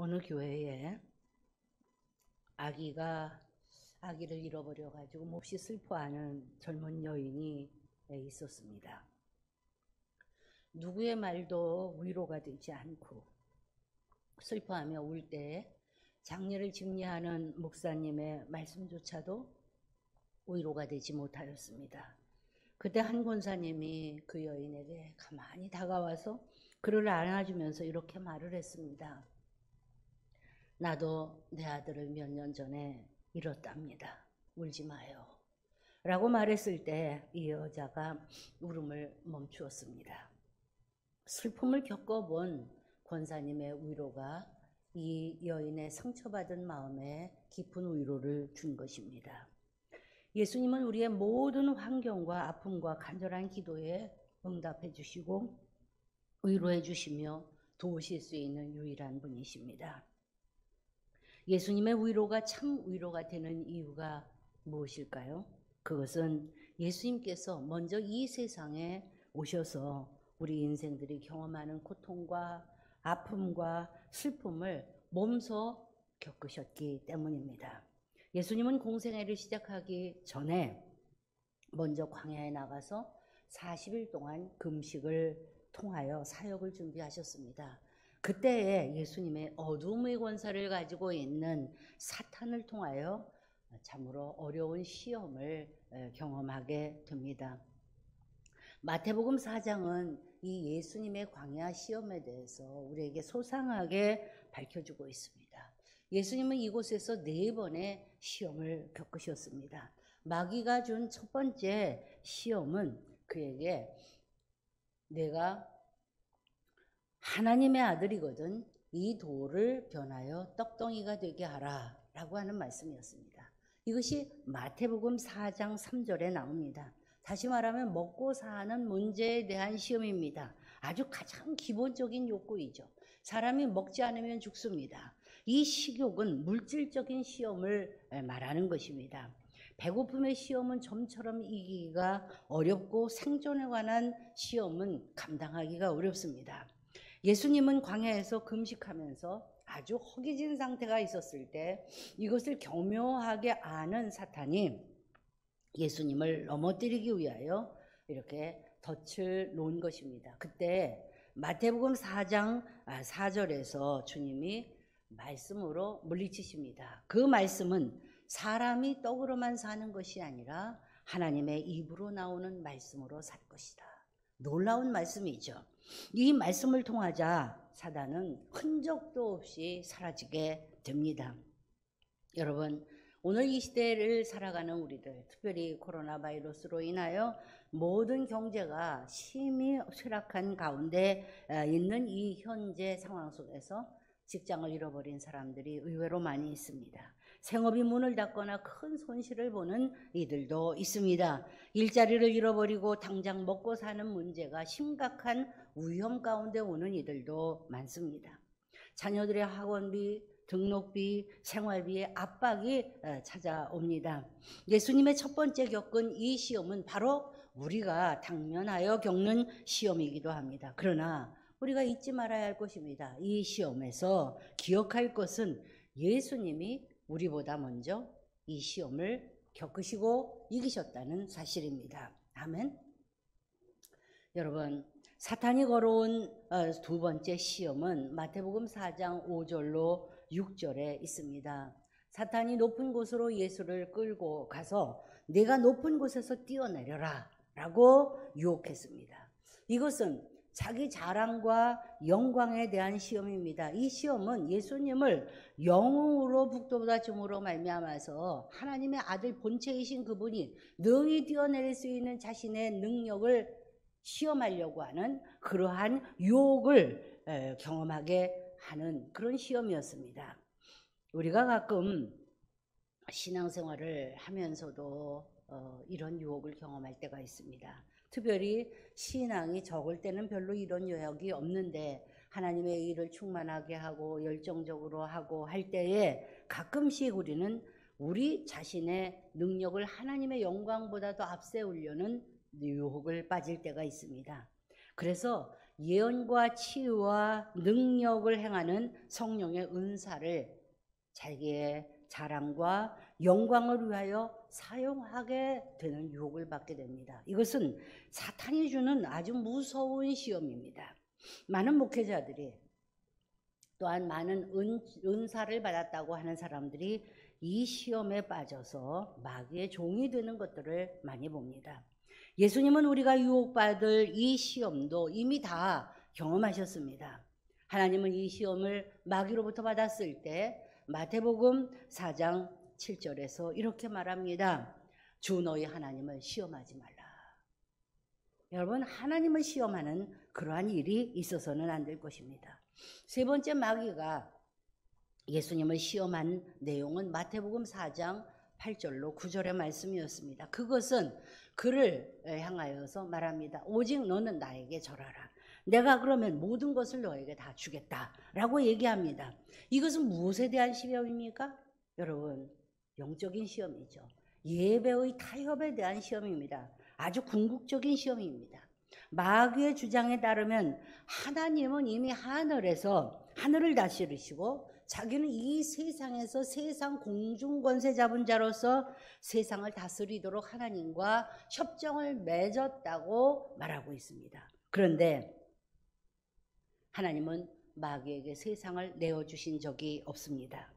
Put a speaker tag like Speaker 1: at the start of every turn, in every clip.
Speaker 1: 어느 교회에 아기를 잃어버려 가지고 몹시 슬퍼하는 젊은 여인이 있었습니다. 누구의 말도 위로가 되지 않고 슬퍼하며 울 때 장례를 집례하는 목사님의 말씀조차도 위로가 되지 못하였습니다. 그때 한 권사님이 그 여인에게 가만히 다가와서 그를 안아주면서 이렇게 말을 했습니다. 나도 내 아들을 몇 년 전에 잃었답니다. 울지 마요. 라고 말했을 때 이 여자가 울음을 멈추었습니다. 슬픔을 겪어본 권사님의 위로가 이 여인의 상처받은 마음에 깊은 위로를 준 것입니다. 예수님은 우리의 모든 환경과 아픔과 간절한 기도에 응답해 주시고 위로해 주시며 도우실 수 있는 유일한 분이십니다. 예수님의 위로가 참 위로가 되는 이유가 무엇일까요? 그것은 예수님께서 먼저 이 세상에 오셔서 우리 인생들이 경험하는 고통과 아픔과 슬픔을 몸소 겪으셨기 때문입니다. 예수님은 공생애를 시작하기 전에 먼저 광야에 나가서 40일 동안 금식을 통하여 사역을 준비하셨습니다. 그때에 예수님의 어둠의 권세를 가지고 있는 사탄을 통하여 참으로 어려운 시험을 경험하게 됩니다. 마태복음 4장은 이 예수님의 광야 시험에 대해서 우리에게 소상하게 밝혀주고 있습니다. 예수님은 이곳에서 4번의 시험을 겪으셨습니다. 마귀가 준 첫 번째 시험은 그에게 내가 하나님의 아들이거든 이 돌을 변하여 떡덩이가 되게 하라 라고 하는 말씀이었습니다. 이것이 마태복음 4장 3절에 나옵니다. 다시 말하면 먹고 사는 문제에 대한 시험입니다. 아주 가장 기본적인 욕구이죠. 사람이 먹지 않으면 죽습니다. 이 식욕은 물질적인 시험을 말하는 것입니다. 배고픔의 시험은 좀처럼 이기기가 어렵고 생존에 관한 시험은 감당하기가 어렵습니다. 예수님은 광야에서 금식하면서 아주 허기진 상태가 있었을 때 이것을 교묘하게 아는 사탄이 예수님을 넘어뜨리기 위하여 이렇게 덫을 놓은 것입니다. 그때 마태복음 4장 4절에서 주님이 말씀으로 물리치십니다. 그 말씀은 사람이 떡으로만 사는 것이 아니라 하나님의 입으로 나오는 말씀으로 살 것이다. 놀라운 말씀이죠. 이 말씀을 통하자 사단은 흔적도 없이 사라지게 됩니다. 여러분, 오늘 이 시대를 살아가는 우리들, 특별히 코로나 바이러스로 인하여 모든 경제가 심히 쇠락한 가운데 있는 이 현재 상황 속에서 직장을 잃어버린 사람들이 의외로 많이 있습니다. 생업이 문을 닫거나 큰 손실을 보는 이들도 있습니다. 일자리를 잃어버리고 당장 먹고 사는 문제가 심각한 위험 가운데 오는 이들도 많습니다. 자녀들의 학원비, 등록비, 생활비의 압박이 찾아옵니다. 예수님의 첫 번째 겪은 이 시험은 바로 우리가 당면하여 겪는 시험이기도 합니다. 그러나 우리가 잊지 말아야 할 것입니다. 이 시험에서 기억할 것은 예수님이 우리보다 먼저 이 시험을 겪으시고 이기셨다는 사실입니다. 아멘. 여러분, 사탄이 걸어온 두 번째 시험은 마태복음 4장 5절로 6절에 있습니다. 사탄이 높은 곳으로 예수를 끌고 가서 내가 높은 곳에서 뛰어내려라 라고 유혹했습니다. 이것은 자기 자랑과 영광에 대한 시험입니다. 이 시험은 예수님을 영웅으로 북돋아줌으로 말미암아서 하나님의 아들 본체이신 그분이 능히 뛰어내릴 수 있는 자신의 능력을 시험하려고 하는 그러한 유혹을 경험하게 하는 그런 시험이었습니다. 우리가 가끔 신앙생활을 하면서도 이런 유혹을 경험할 때가 있습니다. 특별히 신앙이 적을 때는 별로 이런 유혹이 없는데 하나님의 일을 충만하게 하고 열정적으로 하고 할 때에 가끔씩 우리는 우리 자신의 능력을 하나님의 영광보다도 앞세우려는 유혹을 빠질 때가 있습니다. 그래서 예언과 치유와 능력을 행하는 성령의 은사를 자기의 자랑과 영광을 위하여 사용하게 되는 유혹을 받게 됩니다. 이것은 사탄이 주는 아주 무서운 시험입니다. 많은 목회자들이 또한 많은 은사를 받았다고 하는 사람들이 이 시험에 빠져서 마귀의 종이 되는 것들을 많이 봅니다. 예수님은 우리가 유혹받을 이 시험도 이미 다 경험하셨습니다. 하나님은 이 시험을 마귀로부터 받았을 때 마태복음 4장 7절에서 이렇게 말합니다. 주 너희 하나님을 시험하지 말라. 여러분, 하나님을 시험하는 그러한 일이 있어서는 안 될 것입니다. 세 번째, 마귀가 예수님을 시험한 내용은 마태복음 4장 8절로 9절의 말씀이었습니다. 그것은 그를 향하여서 말합니다. 오직 너는 나에게 절하라. 내가 그러면 모든 것을 너에게 다 주겠다라고 얘기합니다. 이것은 무엇에 대한 시험입니까? 여러분, 영적인 시험이죠. 예배의 타협에 대한 시험입니다. 아주 궁극적인 시험입니다. 마귀의 주장에 따르면 하나님은 이미 하늘에서 하늘을 다스리시고 자기는 이 세상에서 세상 공중 권세 잡은 자로서 세상을 다스리도록 하나님과 협정을 맺었다고 말하고 있습니다. 그런데 하나님은 마귀에게 세상을 내어주신 적이 없습니다.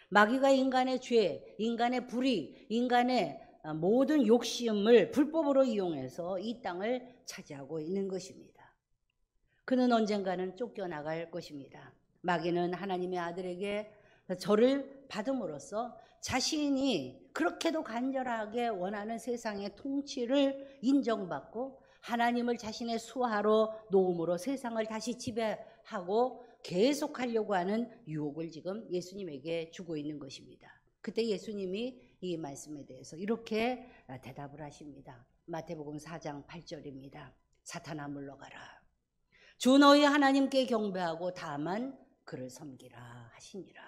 Speaker 1: 마귀가 인간의 죄, 인간의 불의, 인간의 모든 욕심을 불법으로 이용해서 이 땅을 차지하고 있는 것입니다. 그는 언젠가는 쫓겨나갈 것입니다. 마귀는 하나님의 아들에게 저를 받음으로써 자신이 그렇게도 간절하게 원하는 세상의 통치를 인정받고 하나님을 자신의 수하로 놓음으로 세상을 다시 지배하고 계속하려고 하는 유혹을 지금 예수님에게 주고 있는 것입니다. 그때 예수님이 이 말씀에 대해서 이렇게 대답을 하십니다. 마태복음 4장 8절입니다. 사탄아 물러가라. 주 너희 하나님께 경배하고 다만 그를 섬기라 하시니라.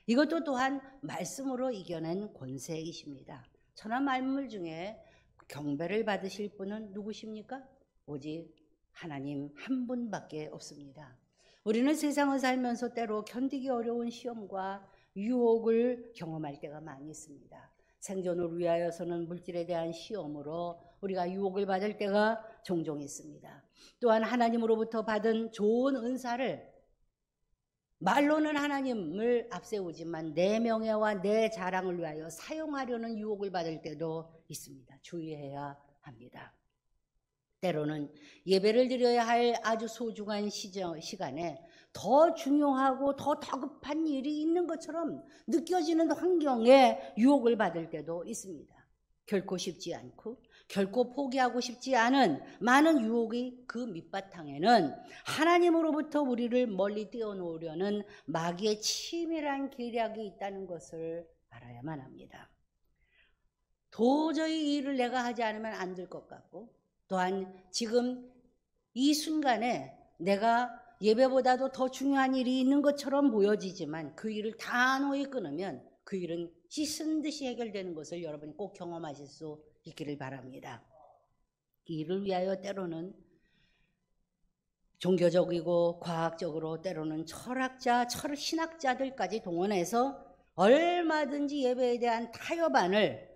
Speaker 1: 이것도 또한 말씀으로 이겨낸 권세이십니다. 천하 만물 중에 경배를 받으실 분은 누구십니까? 오직 하나님 한 분밖에 없습니다. 우리는 세상을 살면서 때로 견디기 어려운 시험과 유혹을 경험할 때가 많이 있습니다. 생존을 위하여서는 물질에 대한 시험으로 우리가 유혹을 받을 때가 종종 있습니다. 또한 하나님으로부터 받은 좋은 은사를 말로는 하나님을 앞세우지만 내 명예와 내 자랑을 위하여 사용하려는 유혹을 받을 때도 있습니다. 주의해야 합니다. 때로는 예배를 드려야 할 아주 소중한 시간에 더 중요하고 더 다급한 일이 있는 것처럼 느껴지는 환경에 유혹을 받을 때도 있습니다. 결코 쉽지 않고 결코 포기하고 싶지 않은 많은 유혹이 그 밑바탕에는 하나님으로부터 우리를 멀리 떼어놓으려는 마귀의 치밀한 계략이 있다는 것을 알아야만 합니다. 도저히 이 일을 내가 하지 않으면 안 될 것 같고 또한 지금 이 순간에 내가 예배보다도 더 중요한 일이 있는 것처럼 보여지지만 그 일을 단호히 끊으면 그 일은 씻은 듯이 해결되는 것을 여러분이 꼭 경험하실 수 있기를 바랍니다. 이 일을 위하여 때로는 종교적이고 과학적으로 때로는 철학자, 신학자들까지 동원해서 얼마든지 예배에 대한 타협안을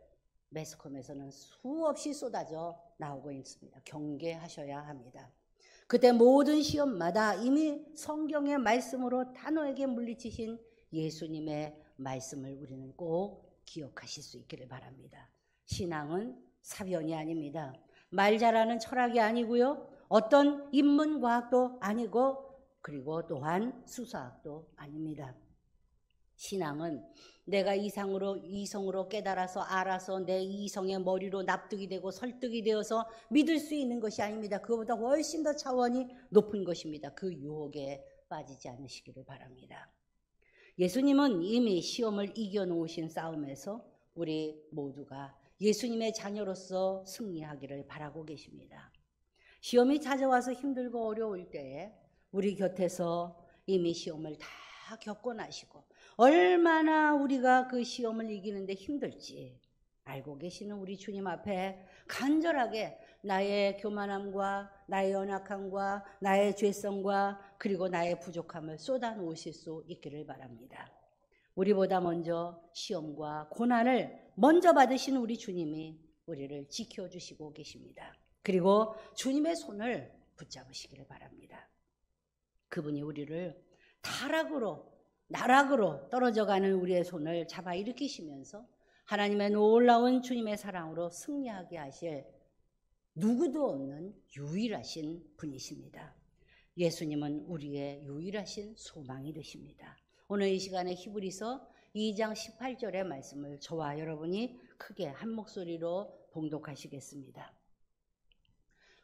Speaker 1: 매스컴에서는 수없이 쏟아져 나오고 있습니다. 경계하셔야 합니다. 그때 모든 시험마다 이미 성경의 말씀으로 단호하게 물리치신 예수님의 말씀을 우리는 꼭 기억하실 수 있기를 바랍니다. 신앙은 사변이 아닙니다. 말 잘하는 철학이 아니고요. 어떤 인문과학도 아니고 그리고 또한 수사학도 아닙니다. 신앙은 내가 이성으로 깨달아서 알아서 내 이성의 머리로 납득이 되고 설득이 되어서 믿을 수 있는 것이 아닙니다. 그것보다 훨씬 더 차원이 높은 것입니다. 그 유혹에 빠지지 않으시기를 바랍니다. 예수님은 이미 시험을 이겨놓으신 싸움에서 우리 모두가 예수님의 자녀로서 승리하기를 바라고 계십니다. 시험이 찾아와서 힘들고 어려울 때에 우리 곁에서 이미 시험을 다 겪고 나시고 얼마나 우리가 그 시험을 이기는데 힘들지 알고 계시는 우리 주님 앞에 간절하게 나의 교만함과 나의 연약함과 나의 죄성과 그리고 나의 부족함을 쏟아놓으실 수 있기를 바랍니다. 우리보다 먼저 시험과 고난을 먼저 받으신 우리 주님이 우리를 지켜주시고 계십니다. 그리고 주님의 손을 붙잡으시기를 바랍니다. 그분이 우리를 나락으로 떨어져가는 우리의 손을 잡아 일으키시면서 하나님의 놀라운 주님의 사랑으로 승리하게 하실 누구도 없는 유일하신 분이십니다. 예수님은 우리의 유일하신 소망이 되십니다. 오늘 이 시간에 히브리서 2장 18절의 말씀을 저와 여러분이 크게 한 목소리로 봉독하시겠습니다.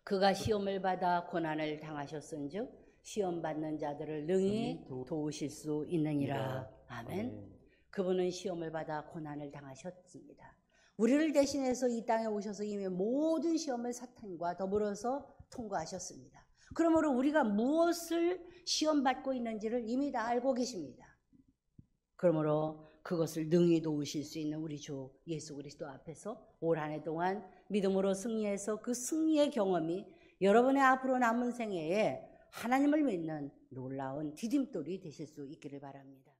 Speaker 1: 그가 시험을 받아 고난을 당하셨은즉 시험 받는 자들을 능히 도우실 수 있느니라. 아멘. 그분은 시험을 받아 고난을 당하셨습니다. 우리를 대신해서 이 땅에 오셔서 이미 모든 시험을 사탄과 더불어서 통과하셨습니다. 그러므로 우리가 무엇을 시험받고 있는지를 이미 다 알고 계십니다. 그러므로 그것을 능히 도우실 수 있는 우리 주 예수 그리스도 앞에서 올 한 해 동안 믿음으로 승리해서 그 승리의 경험이 여러분의 앞으로 남은 생애에 하나님을 믿는 놀라운 디딤돌이 되실 수 있기를 바랍니다.